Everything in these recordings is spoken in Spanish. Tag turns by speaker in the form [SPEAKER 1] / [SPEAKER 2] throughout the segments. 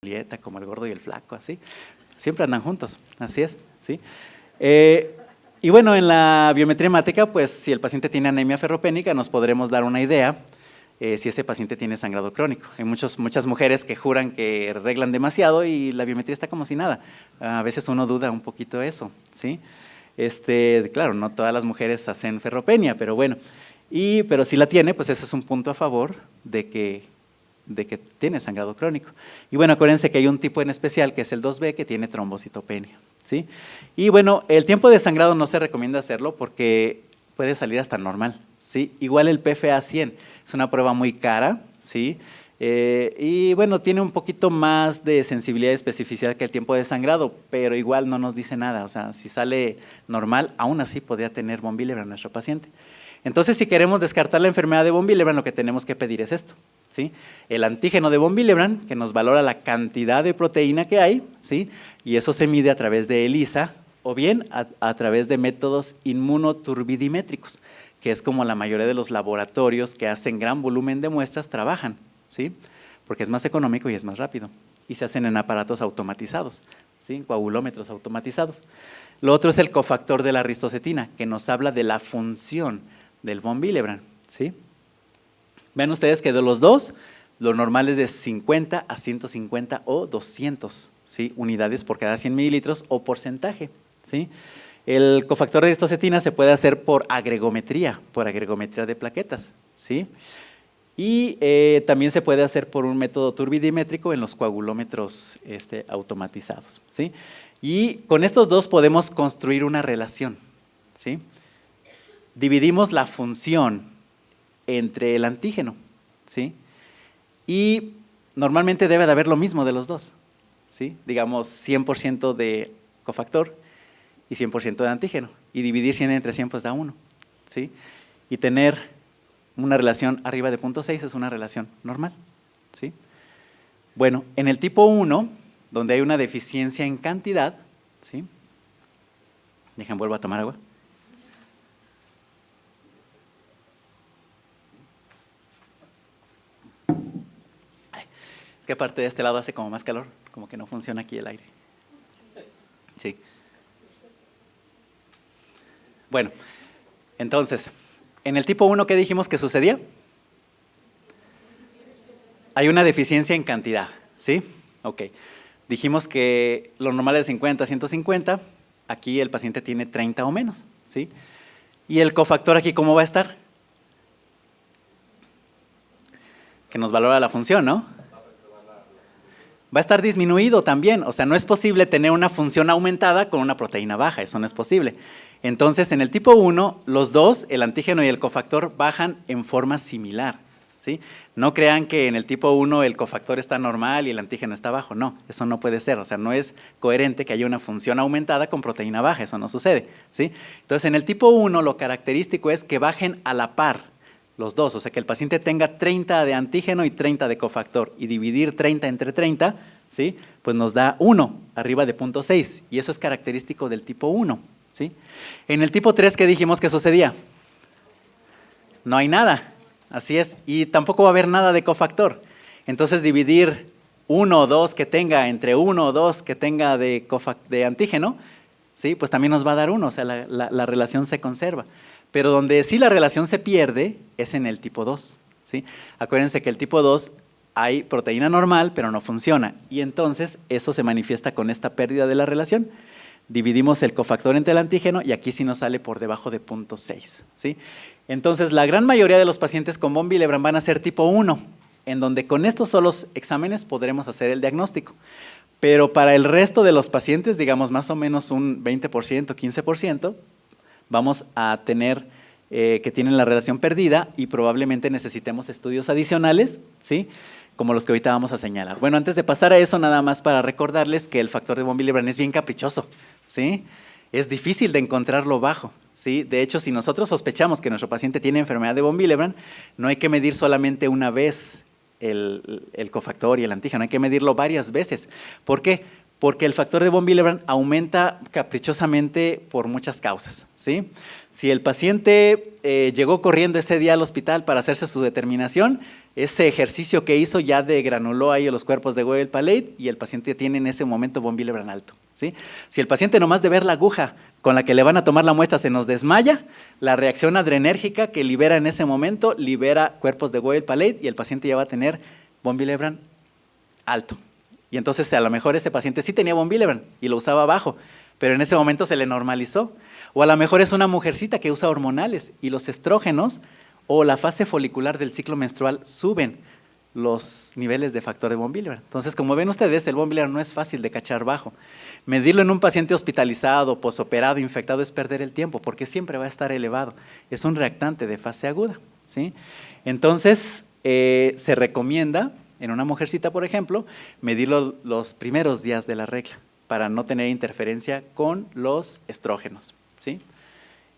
[SPEAKER 1] Julieta, como el gordo y el flaco, así. Siempre andan juntos, así es, ¿sí? Y bueno, en la biometría hemática, pues si el paciente tiene anemia ferropénica, nos podremos dar una idea si ese paciente tiene sangrado crónico. Hay muchas mujeres que juran que reglan demasiado y la biometría está como si nada. A veces uno duda un poquito eso, ¿sí? Claro, no todas las mujeres hacen ferropenia, pero bueno. Pero si la tiene, pues ese es un punto a favor de que tiene sangrado crónico. Y bueno, acuérdense que hay un tipo en especial, que es el 2B, que tiene trombocitopenia, ¿sí? Y bueno, el tiempo de sangrado no se recomienda hacerlo porque puede salir hasta normal, ¿sí? Igual el PFA 100, es una prueba muy cara, ¿sí? Y bueno, tiene un poquito más de sensibilidad y especificidad que el tiempo de sangrado, pero igual no nos dice nada, o sea, si sale normal, aún así podría tener von Willebrand nuestro paciente. Entonces, si queremos descartar la enfermedad de von Willebrand, lo que tenemos que pedir es esto, ¿sí? El antígeno de von Willebrand, que nos valora la cantidad de proteína que hay, ¿sí? Y eso se mide a través de ELISA o bien a través de métodos inmunoturbidimétricos, que es como la mayoría de los laboratorios que hacen gran volumen de muestras trabajan, ¿sí? Porque es más económico y es más rápido. Y se hacen en aparatos automatizados, ¿sí? Coagulómetros automatizados. Lo otro es el cofactor de la ristocetina, que nos habla de la función del von Willebrand, ¿sí? Vean ustedes que de los dos, lo normal es de 50 a 150 o 200, ¿sí? Unidades por cada 100 mililitros o porcentaje, ¿sí? El cofactor de ristocetina se puede hacer por agregometría de plaquetas, ¿sí? Y también se puede hacer por un método turbidimétrico en los coagulómetros automatizados, ¿sí? Y con estos dos podemos construir una relación, ¿sí? Dividimos la función entre el antígeno, ¿sí? Y normalmente debe de haber lo mismo de los dos, ¿sí? Digamos 100% de cofactor y 100% de antígeno. Y dividir 100 entre 100 pues da 1, ¿sí? Y tener una relación arriba de 0.6 es una relación normal, ¿sí? Bueno, en el tipo 1, donde hay una deficiencia en cantidad, ¿sí? Dejen, vuelvo a tomar agua. Es que aparte de este lado hace como más calor, como que no funciona aquí el aire. Sí. Bueno, entonces, en el tipo 1, ¿qué dijimos que sucedía? Hay una deficiencia en cantidad, ¿sí? Ok. Dijimos que lo normal es 50 a 150, aquí el paciente tiene 30 o menos, ¿sí? ¿Y el cofactor aquí cómo va a estar? Que nos valora la función, ¿no? Va a estar disminuido también, o sea, no es posible tener una función aumentada con una proteína baja, eso no es posible. Entonces, en el tipo 1, los dos, el antígeno y el cofactor, bajan en forma similar, ¿sí? No crean que en el tipo 1 el cofactor está normal y el antígeno está bajo, no, eso no puede ser, o sea, no es coherente que haya una función aumentada con proteína baja, eso no sucede, ¿sí? Entonces, en el tipo 1 lo característico es que bajen a la par los dos, o sea, que el paciente tenga 30 de antígeno y 30 de cofactor, y dividir 30 entre 30, ¿sí? Pues nos da 1, arriba de 0.6, y eso es característico del tipo 1, ¿sí? En el tipo 3, ¿qué dijimos que sucedía? No hay nada, así es, y tampoco va a haber nada de cofactor. Entonces, dividir 1 o 2 que tenga entre 1 o 2 que tenga de antígeno, ¿sí? Pues también nos va a dar 1, o sea, la relación se conserva. Pero donde sí la relación se pierde es en el tipo 2, ¿sí? Acuérdense que el tipo 2 hay proteína normal, pero no funciona. Y entonces eso se manifiesta con esta pérdida de la relación. Dividimos el cofactor entre el antígeno y aquí sí nos sale por debajo de 0.6, ¿sí? Entonces, la gran mayoría de los pacientes con von Willebrand van a ser tipo 1, en donde con estos solos exámenes podremos hacer el diagnóstico. Pero para el resto de los pacientes, digamos más o menos un 20%, 15%, vamos a tener que tienen la relación perdida y probablemente necesitemos estudios adicionales, ¿sí? Como los que ahorita vamos a señalar. Bueno, antes de pasar a eso, nada más para recordarles que el factor de von Willebrand es bien caprichoso, ¿sí? Es difícil de encontrarlo bajo, ¿sí? De hecho, si nosotros sospechamos que nuestro paciente tiene enfermedad de von Willebrand, no hay que medir solamente una vez el cofactor y el antígeno, hay que medirlo varias veces. ¿Por qué? porque el factor de von Willebrand aumenta caprichosamente por muchas causas, ¿sí? Si el paciente llegó corriendo ese día al hospital para hacerse su determinación, ese ejercicio que hizo ya degranuló ahí los cuerpos de Weibel-Palade y el paciente tiene en ese momento von Willebrand alto, ¿sí? Si el paciente nomás de ver la aguja con la que le van a tomar la muestra se nos desmaya, la reacción adrenérgica que libera en ese momento libera cuerpos de Weibel-Palade y el paciente ya va a tener von Willebrand alto. Y entonces a lo mejor ese paciente sí tenía von Willebrand y lo usaba bajo, pero en ese momento se le normalizó. O a lo mejor es una mujercita que usa hormonales y los estrógenos o la fase folicular del ciclo menstrual suben los niveles de factor de von Willebrand. Entonces, como ven ustedes, el von Willebrand no es fácil de cachar bajo. Medirlo en un paciente hospitalizado, posoperado, infectado es perder el tiempo porque siempre va a estar elevado. Es un reactante de fase aguda, ¿sí? Entonces, se recomienda en una mujercita, por ejemplo, medirlo los primeros días de la regla para no tener interferencia con los estrógenos, ¿sí?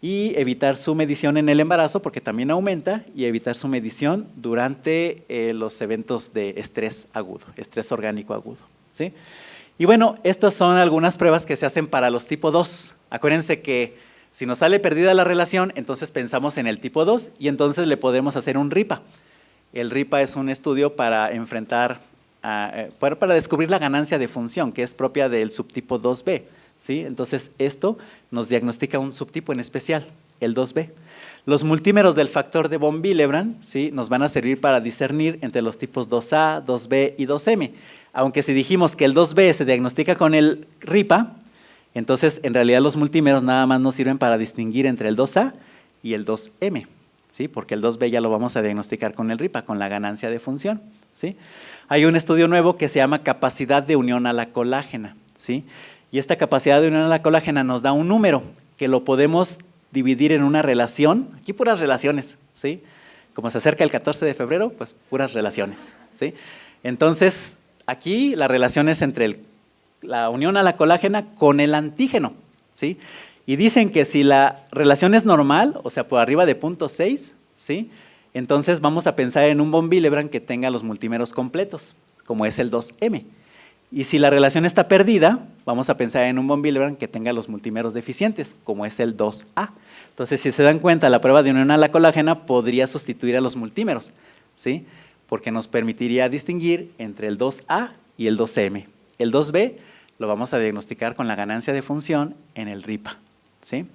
[SPEAKER 1] Y evitar su medición en el embarazo porque también aumenta y evitar su medición durante los eventos de estrés agudo, estrés orgánico agudo, ¿sí? Y bueno, estas son algunas pruebas que se hacen para los tipo 2. Acuérdense que si nos sale perdida la relación, entonces pensamos en el tipo 2 y entonces le podemos hacer un RIPA. El RIPA es un estudio para enfrentar, para descubrir la ganancia de función, que es propia del subtipo 2B, ¿sí? Entonces, esto nos diagnostica un subtipo en especial, el 2B. Los multímeros del factor de von Willebrand, ¿sí?, nos van a servir para discernir entre los tipos 2A, 2B y 2M. Aunque si dijimos que el 2B se diagnostica con el RIPA, entonces, en realidad los multímeros nada más nos sirven para distinguir entre el 2A y el 2M. ¿Sí? Porque el 2B ya lo vamos a diagnosticar con el RIPA, con la ganancia de función, ¿sí? Hay un estudio nuevo que se llama capacidad de unión a la colágena, ¿sí? Y esta capacidad de unión a la colágena nos da un número que lo podemos dividir en una relación, aquí puras relaciones, ¿sí? Como se acerca el 14 de febrero, pues puras relaciones, ¿sí? Entonces, aquí la relación es entre la unión a la colágena con el antígeno, ¿sí? Y dicen que si la relación es normal, o sea, por arriba de 0.6, ¿sí?, entonces vamos a pensar en un von Willebrand que tenga los multímeros completos, como es el 2M. Y si la relación está perdida, vamos a pensar en un von Willebrand que tenga los multímeros deficientes, como es el 2A. Entonces, si se dan cuenta, la prueba de unión a la colágena podría sustituir a los multímeros, ¿sí?, porque nos permitiría distinguir entre el 2A y el 2M. El 2B lo vamos a diagnosticar con la ganancia de función en el RIPA, ¿sí?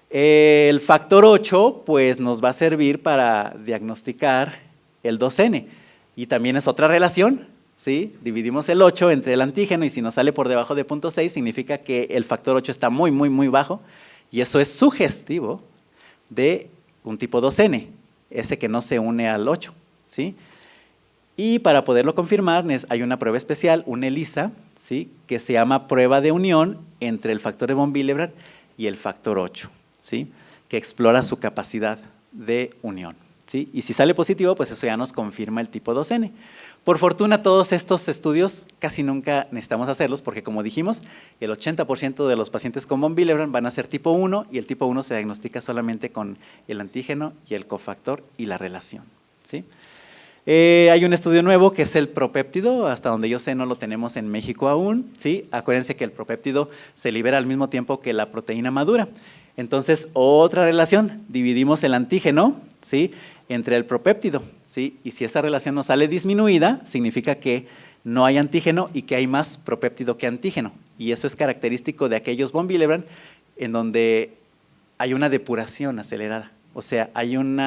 [SPEAKER 1] El factor 8 pues nos va a servir para diagnosticar el 2N y también es otra relación, ¿sí? Dividimos el 8 entre el antígeno y si nos sale por debajo de 0.6 significa que el factor 8 está muy, muy, muy bajo y eso es sugestivo de un tipo 2N, ese que no se une al 8, ¿sí? Y para poderlo confirmar hay una prueba especial, un ELISA, ¿sí?, que se llama prueba de unión entre el factor de von Willebrand y el factor 8, ¿sí?, que explora su capacidad de unión, ¿sí? Y si sale positivo, pues eso ya nos confirma el tipo 2N. Por fortuna, todos estos estudios casi nunca necesitamos hacerlos porque, como dijimos, el 80% de los pacientes con von Willebrand van a ser tipo 1 y el tipo 1 se diagnostica solamente con el antígeno y el cofactor y la relación, ¿sí? Hay un estudio nuevo que es el propéptido, hasta donde yo sé no lo tenemos en México aún, ¿sí? Acuérdense que el propéptido se libera al mismo tiempo que la proteína madura. Entonces, otra relación, dividimos el antígeno, ¿sí?, entre el propéptido, ¿sí? Y si esa relación nos sale disminuida, significa que no hay antígeno y que hay más propéptido que antígeno. Y eso es característico de aquellos von Willebrand en donde hay una depuración acelerada, o sea, hay un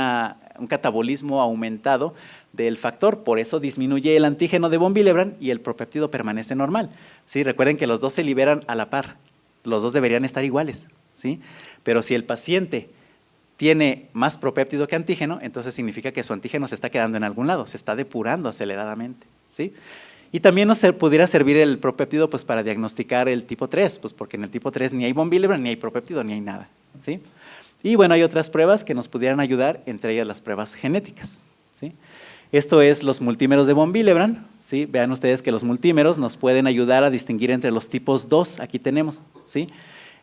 [SPEAKER 1] catabolismo aumentado del factor, por eso disminuye el antígeno de von Willebrand y el propéptido permanece normal, ¿sí? Recuerden que los dos se liberan a la par, los dos deberían estar iguales, ¿sí? Pero si el paciente tiene más propéptido que antígeno, entonces significa que su antígeno se está quedando en algún lado, se está depurando aceleradamente, ¿sí? Y también nos pudiera servir el propéptido pues, para diagnosticar el tipo 3, pues porque en el tipo 3 ni hay von Willebrand, ni hay propéptido, ni hay nada, ¿sí? Y bueno, hay otras pruebas que nos pudieran ayudar, entre ellas las pruebas genéticas, ¿sí? Esto es los multímeros de von Willebrand, ¿sí? Vean ustedes que los multímeros nos pueden ayudar a distinguir entre los tipos 2, aquí tenemos, ¿sí?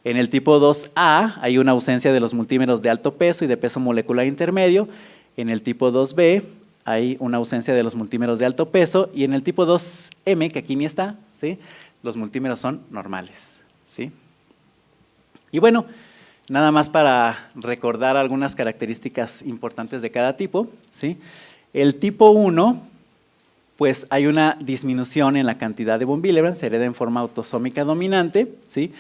[SPEAKER 1] En el tipo 2A hay una ausencia de los multímeros de alto peso y de peso molecular intermedio, en el tipo 2B hay una ausencia de los multímeros de alto peso y en el tipo 2M, que aquí ni está, ¿sí? Los multímeros son normales, ¿sí? Y bueno, nada más para recordar algunas características importantes de cada tipo, ¿sí? El tipo 1, pues hay una disminución en la cantidad de von Willebrand, se hereda en forma autosómica dominante, ¿sí?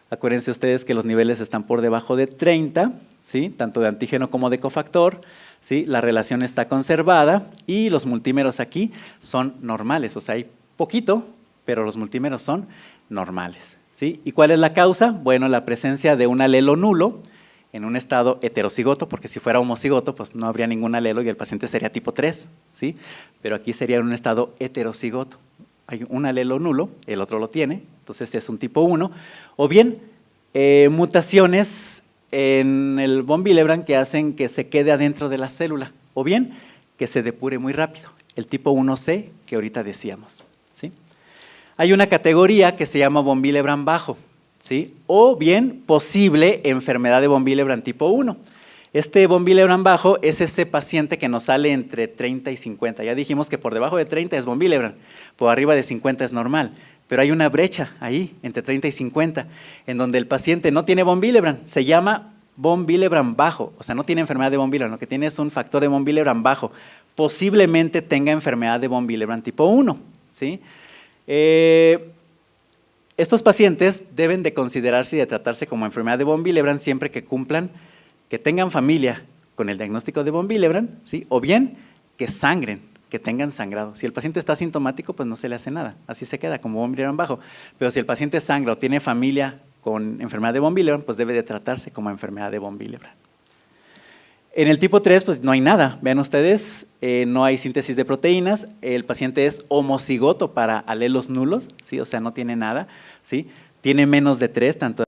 [SPEAKER 1] Acuérdense ustedes que los niveles están por debajo de 30, ¿sí? Tanto de antígeno como de cofactor, ¿sí? La relación está conservada y los multímeros aquí son normales, o sea, hay poquito, pero los multímeros son normales, ¿sí? ¿Y cuál es la causa? Bueno, la presencia de un alelo nulo en un estado heterocigoto, porque si fuera homocigoto, pues no habría ningún alelo y el paciente sería tipo 3, ¿sí? Pero aquí sería en un estado heterocigoto. Hay un alelo nulo, el otro lo tiene, entonces es un tipo 1, o bien mutaciones en el von Willebrand que hacen que se quede adentro de la célula, o bien que se depure muy rápido, el tipo 1C que ahorita decíamos, ¿sí? Hay una categoría que se llama von Willebrand bajo, ¿sí? O bien posible enfermedad de von Willebrand tipo 1. Este von Willebrand bajo es ese paciente que nos sale entre 30 y 50. Ya dijimos que por debajo de 30 es von Willebrand, por arriba de 50 es normal, pero hay una brecha ahí entre 30 y 50 en donde el paciente no tiene von Willebrand, se llama von Willebrand bajo, o sea, no tiene enfermedad de von Willebrand, lo que tiene es un factor de von Willebrand bajo. Posiblemente tenga enfermedad de von Willebrand tipo 1, ¿sí? Estos pacientes deben de considerarse y de tratarse como enfermedad de von Willebrand siempre que cumplan, que tengan familia con el diagnóstico de von Willebrand, ¿sí? O bien que sangren, que tengan sangrado. Si el paciente está asintomático, pues no se le hace nada, así se queda como von Willebrand bajo. Pero si el paciente sangra o tiene familia con enfermedad de von Willebrand, pues debe de tratarse como enfermedad de von Willebrand. En el tipo 3, pues no hay nada. Vean ustedes, no hay síntesis de proteínas, el paciente es homocigoto para alelos nulos, ¿sí? O sea, no tiene nada, ¿sí? Tiene menos de 3, tanto